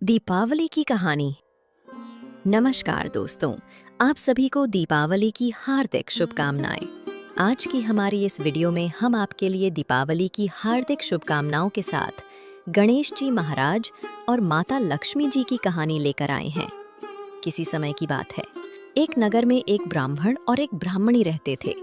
दीपावली की कहानी। नमस्कार दोस्तों, आप सभी को दीपावली की हार्दिक शुभकामनाएं। आज की हमारी इस वीडियो में हम आपके लिए दीपावली की हार्दिक शुभकामनाओं के साथ गणेश जी महाराज और माता लक्ष्मी जी की कहानी लेकर आए हैं। किसी समय की बात है, एक नगर में एक ब्राह्मण और एक ब्राह्मणी रहते थे।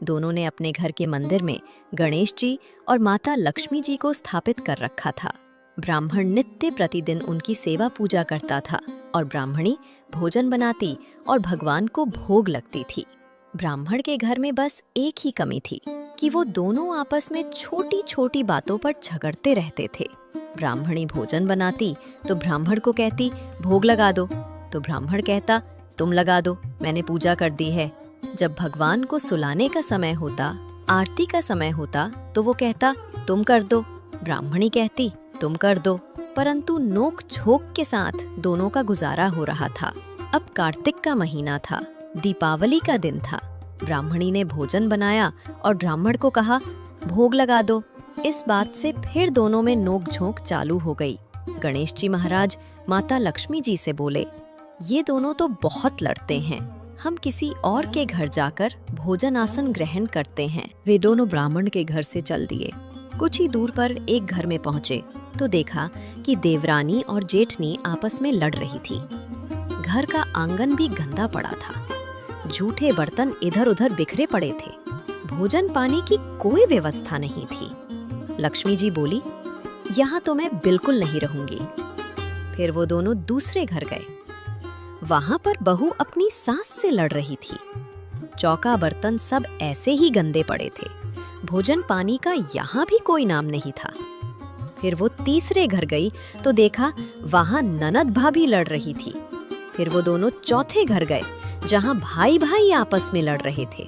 दोनों ने अपने घर के मंदिर में गणेश जी और माता लक्ष्मी जी को स्थापित कर रखा था। ब्राह्मण नित्य प्रतिदिन उनकी सेवा पूजा करता था और ब्राह्मणी भोजन बनाती और भगवान को भोग लगती थी। ब्राह्मण के घर में बस एक ही कमी थी कि वो दोनों आपस में छोटी छोटी बातों पर झगड़ते रहते थे। ब्राह्मणी भोजन बनाती तो ब्राह्मण को कहती भोग लगा दो, तो ब्राह्मण कहता तुम लगा दो, मैंने पूजा कर दी है। जब भगवान को सुलाने का समय होता, आरती का समय होता, तो वो कहता तुम कर दो, ब्राह्मणी कहती तुम कर दो। परंतु नोक झोंक के साथ दोनों का गुजारा हो रहा था। अब कार्तिक का महीना था, दीपावली का दिन था। ब्राह्मणी ने भोजन बनाया और ब्राह्मण को कहा भोग लगा दो। इस बात से फिर दोनों में नोक झोंक चालू हो गई। गणेश जी महाराज माता लक्ष्मी जी से बोले, ये दोनों तो बहुत लड़ते हैं, हम किसी और के घर जाकर भोजन आसन ग्रहण करते हैं। वे दोनों ब्राह्मण के घर से चल दिए। कुछ ही दूर पर एक घर में पहुंचे तो देखा कि देवरानी और जेठनी आपस में लड़ रही थी। घर का आंगन भी गंदा पड़ा था, जूठे बर्तन इधर उधर बिखरे पड़े थे, भोजन पानी की कोई व्यवस्था नहीं थी। लक्ष्मी जी बोली, यहाँ तो मैं बिल्कुल नहीं रहूंगी। फिर वो दोनों दूसरे घर गए। वहां पर बहू अपनी सास से लड़ रही थी। चौका बर्तन सब ऐसे ही गंदे पड़े थे, भोजन पानी का यहाँ भी कोई नाम नहीं था। फिर वो तीसरे घर गई तो देखा वहां ननद भाभी लड़ रही थी। फिर वो दोनों चौथे घर गए जहां भाई भाई आपस में लड़ रहे थे।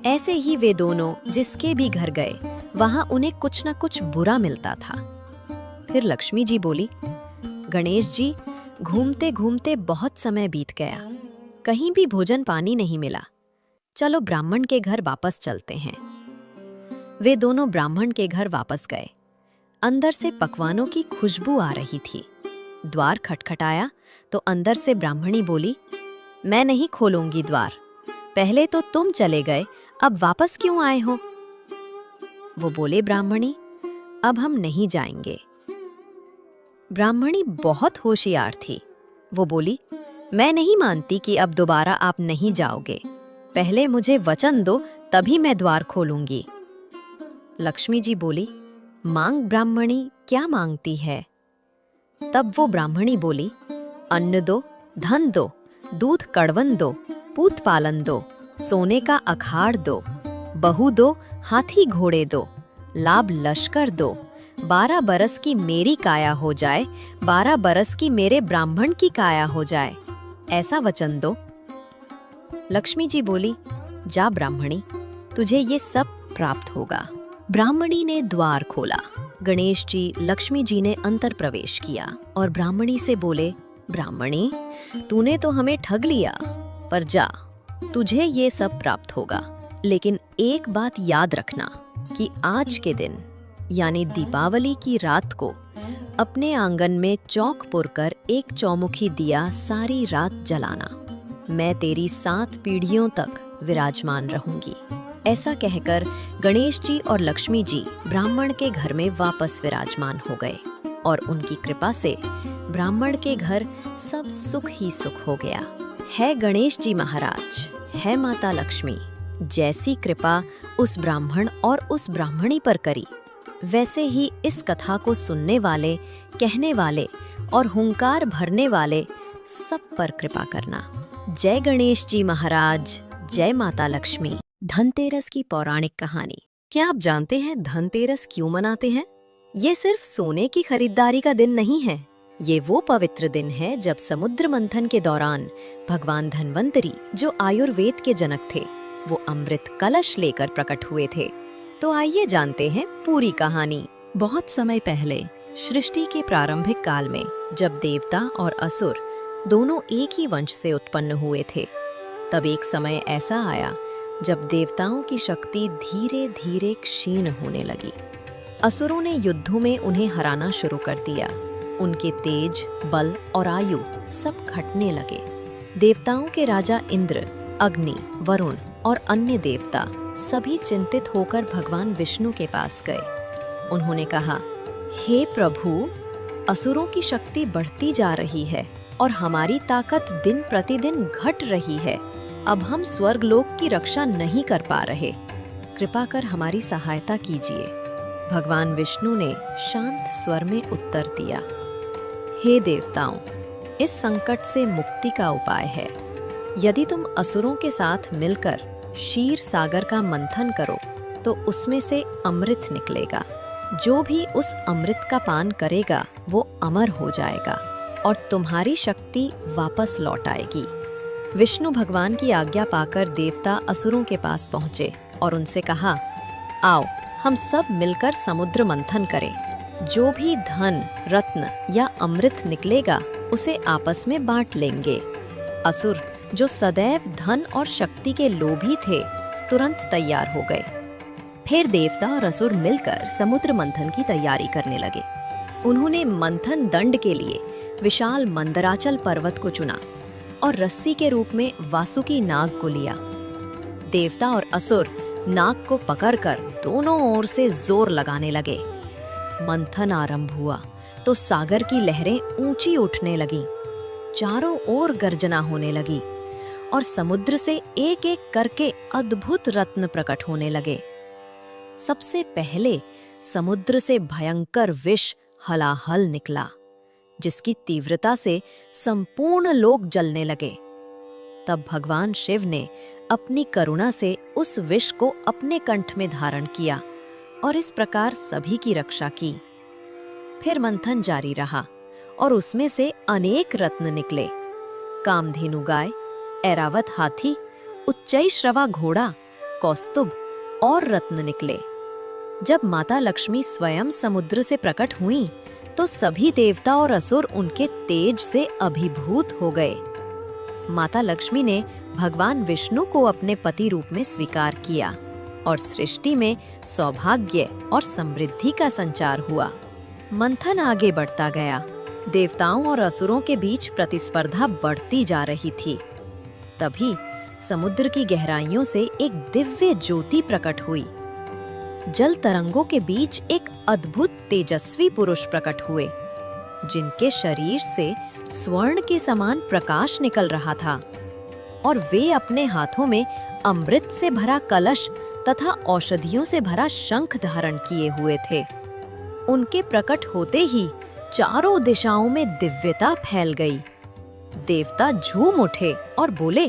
ऐसे ही वे दोनों जिसके भी घर गए वहां उन्हें कुछ न कुछ बुरा मिलता था। फिर लक्ष्मी जी बोली, गणेश जी, घूमते घूमते बहुत समय बीत गया, कहीं भी भोजन पानी नहीं मिला, चलो ब्राह्मण के घर वापस चलते हैं। वे दोनों ब्राह्मण के घर वापस गए। अंदर से पकवानों की खुशबू आ रही थी। द्वार खटखटाया तो अंदर से ब्राह्मणी बोली, मैं नहीं खोलूंगी द्वार, पहले तो तुम चले गए, अब वापस क्यों आए हो? वो बोले, ब्राह्मणी, अब हम नहीं जाएंगे। ब्राह्मणी बहुत होशियार थी। वो बोली, मैं नहीं मानती कि अब दोबारा आप नहीं जाओगे, पहले मुझे वचन दो तभी मैं द्वार खोलूंगी। लक्ष्मी जी बोली, मांग ब्राह्मणी, क्या मांगती है? तब वो ब्राह्मणी बोली, अन्न दो, धन दो, दूध कड़वन दो, पूत पालन दो, सोने का अखाड़ दो, बहू दो, हाथी घोड़े दो, लाभ लश्कर दो, 12 बरस की मेरी काया हो जाए, 12 बरस की मेरे ब्राह्मण की काया हो जाए, ऐसा वचन दो। लक्ष्मी जी बोली, जा ब्राह्मणी, तुझे ये सब प्राप्त होगा। ब्राह्मणी ने द्वार खोला। गणेश जी, लक्ष्मी जी ने अंतर प्रवेश किया और ब्राह्मणी से बोले, ब्राह्मणी, तूने तो हमें ठग लिया, पर जा, तुझे ये सब प्राप्त होगा। लेकिन एक बात याद रखना कि आज के दिन यानी दीपावली की रात को अपने आंगन में चौक पुरकर एक चौमुखी दिया सारी रात जलाना। मैं तेरी 7 पीढ़ियों तक विराजमान रहूंगी। ऐसा कहकर गणेश जी और लक्ष्मी जी ब्राह्मण के घर में वापस विराजमान हो गए और उनकी कृपा से ब्राह्मण के घर सब सुख ही सुख हो गया। है गणेश जी महाराज, है माता लक्ष्मी, जैसी कृपा उस ब्राह्मण और उस ब्राह्मणी पर करी, वैसे ही इस कथा को सुनने वाले, कहने वाले और हुंकार भरने वाले सब पर कृपा करना। जय गणेश जी महाराज, जय माता लक्ष्मी। धनतेरस की पौराणिक कहानी। क्या आप जानते हैं धनतेरस क्यों मनाते हैं? ये सिर्फ सोने की खरीदारी का दिन नहीं है। ये वो पवित्र दिन है जब समुद्र मंथन के दौरान भगवान धन्वंतरी, जो आयुर्वेद के जनक थे, वो अमृत कलश लेकर प्रकट हुए थे। तो आइए जानते हैं पूरी कहानी। बहुत समय पहले, सृष्टि के प्रारंभिक काल में, जब देवता और असुर दोनों एक ही वंश से उत्पन्न हुए थे, तब एक समय ऐसा आया जब देवताओं की शक्ति धीरे धीरे क्षीण होने लगी। असुरों ने युद्धों में उन्हें हराना शुरू कर दिया। उनके तेज, बल और आयु सब घटने लगे। देवताओं के राजा इंद्र, अग्नि, वरुण और अन्य देवता सभी चिंतित होकर भगवान विष्णु के पास गए। उन्होंने कहा, हे प्रभु, असुरों की शक्ति बढ़ती जा रही है और हमारी ताकत दिन प्रतिदिन घट रही है। अब हम स्वर्गलोक की रक्षा नहीं कर पा रहे। कृपा कर हमारी सहायता कीजिए। भगवान विष्णु ने शांत स्वर में उत्तर दिया, हे देवताओं, इस संकट से मुक्ति का उपाय है। यदि तुम असुरों के साथ मिलकर क्षीर सागर का मंथन करो तो उसमें से अमृत निकलेगा। जो भी उस अमृत का पान करेगा वो अमर हो जाएगा और तुम्हारी शक्ति वापस लौट आएगी। विष्णु भगवान की आज्ञा पाकर देवता असुरों के पास पहुंचे और उनसे कहा, आओ हम सब मिलकर समुद्र मंथन करें। जो भी धन, रत्न या अमृत निकलेगा उसे आपस में बांट लेंगे। असुर, जो सदैव धन और शक्ति के लोभी थे, तुरंत तैयार हो गए। फिर देवता और असुर मिलकर समुद्र मंथन की तैयारी करने लगे। उन्होंने मंथन दंड के लिए विशाल मंदराचल पर्वत को चुना और रस्सी के रूप में वासुकी नाग को लिया। देवता और असुर नाग को पकड़कर दोनों ओर से जोर लगाने लगे। मंथन आरंभ हुआ तो सागर की लहरें ऊंची उठने लगीं। चारों ओर गर्जना होने लगी और समुद्र से एक एक करके अद्भुत रत्न प्रकट होने लगे। सबसे पहले समुद्र से भयंकर विष हलाहल निकला, जिसकी तीव्रता से संपूर्ण लोक जलने लगे। तब भगवान शिव ने अपनी करुणा से उस विष को अपने कंठ में धारण किया और इस प्रकार सभी की रक्षा की। फिर मंथन जारी रहा और उसमें से अनेक रत्न निकले। कामधेनु गाय, ऐरावत हाथी, उच्चैश्रवा घोड़ा, कौस्तुभ और रत्न निकले। जब माता लक्ष्मी स्वयं समुद्र से प्रकट हुईं, तो सभी देवता और असुर उनके तेज से अभिभूत हो गए। माता लक्ष्मी ने भगवान विष्णु को अपने पति रूप में स्वीकार किया और सृष्टि में सौभाग्य और समृद्धि का संचार हुआ। मंथन आगे बढ़ता गया। देवताओं और असुरों के बीच प्रतिस्पर्धा बढ़ती जा रही थी। तभी समुद्र की गहराइयों से एक दिव्य ज्योति प्रकट हुई। जल तरंगों के बीच एक अद्भुत तेजस्वी पुरुष प्रकट हुए, जिनके शरीर से स्वर्ण के समान प्रकाश निकल रहा था और वे अपने हाथों में अमृत से भरा कलश तथा औषधियों से भरा शंख धारण किए हुए थे। उनके प्रकट होते ही चारों दिशाओं में दिव्यता फैल गई। देवता झूम उठे और बोले,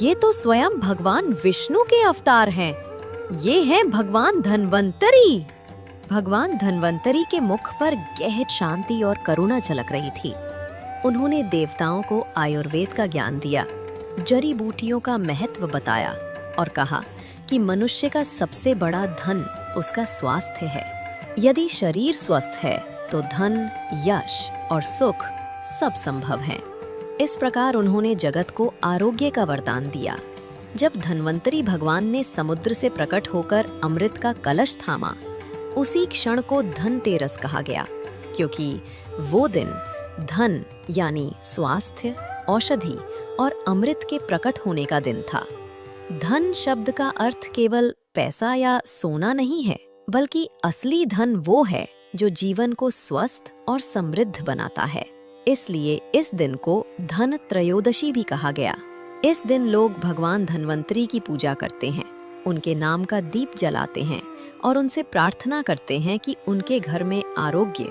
ये तो स्वयं भगवान विष्णु के अवतार हैं। ये हैं भगवान धन्वंतरी। भगवान धन्वंतरी के मुख पर गहरी शांति और करुणा झलक रही थी। उन्होंने देवताओं को आयुर्वेद का ज्ञान दिया, जड़ी बूटियों का महत्व बताया और कहा कि मनुष्य का सबसे बड़ा धन उसका स्वास्थ्य है। यदि शरीर स्वस्थ है तो धन, यश और सुख सब संभव हैं। इस प्रकार उन्होंने जगत को आरोग्य का वरदान दिया। जब धन्वंतरी भगवान ने समुद्र से प्रकट होकर अमृत का कलश थामा, उसी क्षण को धनतेरस कहा गया, क्योंकि वो दिन धन यानी स्वास्थ्य, औषधि और अमृत के प्रकट होने का दिन था। धन शब्द का अर्थ केवल पैसा या सोना नहीं है, बल्कि असली धन वो है जो जीवन को स्वस्थ और समृद्ध बनाता है। इसलिए इस दिन को धन त्रयोदशी भी कहा गया। इस दिन लोग भगवान धन्वंतरी की पूजा करते हैं, उनके नाम का दीप जलाते हैं और उनसे प्रार्थना करते हैं कि उनके घर में आरोग्य,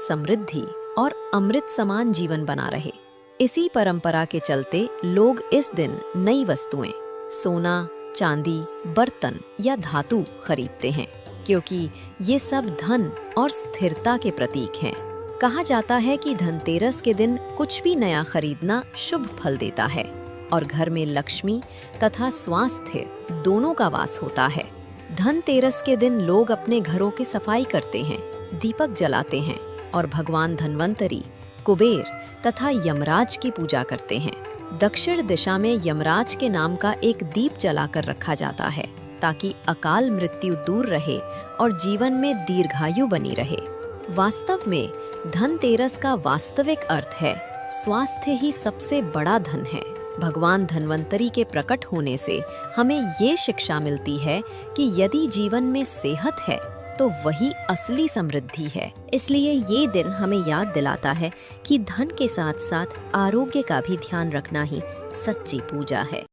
समृद्धि और अमृत समान जीवन बना रहे। इसी परंपरा के चलते लोग इस दिन नई वस्तुएं, सोना, चांदी, बर्तन या धातु खरीदते हैं, क्योंकि ये सब धन और स्थिरता के प्रतीक हैं। कहा जाता है कि धनतेरस के दिन कुछ भी नया खरीदना शुभ फल देता है और घर में लक्ष्मी तथा स्वास्थ्य दोनों का वास होता है। धनतेरस के दिन लोग अपने घरों की सफाई करते हैं, दीपक जलाते हैं और भगवान धन्वंतरी, कुबेर तथा यमराज की पूजा करते हैं। दक्षिण दिशा में यमराज के नाम का एक दीप जलाकर रखा जाता है, ताकि अकाल मृत्यु दूर रहे और जीवन में दीर्घायु बनी रहे। वास्तव में धनतेरस का वास्तविक अर्थ है स्वास्थ्य ही सबसे बड़ा धन है। भगवान धन्वंतरी के प्रकट होने से हमें ये शिक्षा मिलती है कि यदि जीवन में सेहत है तो वही असली समृद्धि है। इसलिए ये दिन हमें याद दिलाता है कि धन के साथ साथ आरोग्य का भी ध्यान रखना ही सच्ची पूजा है।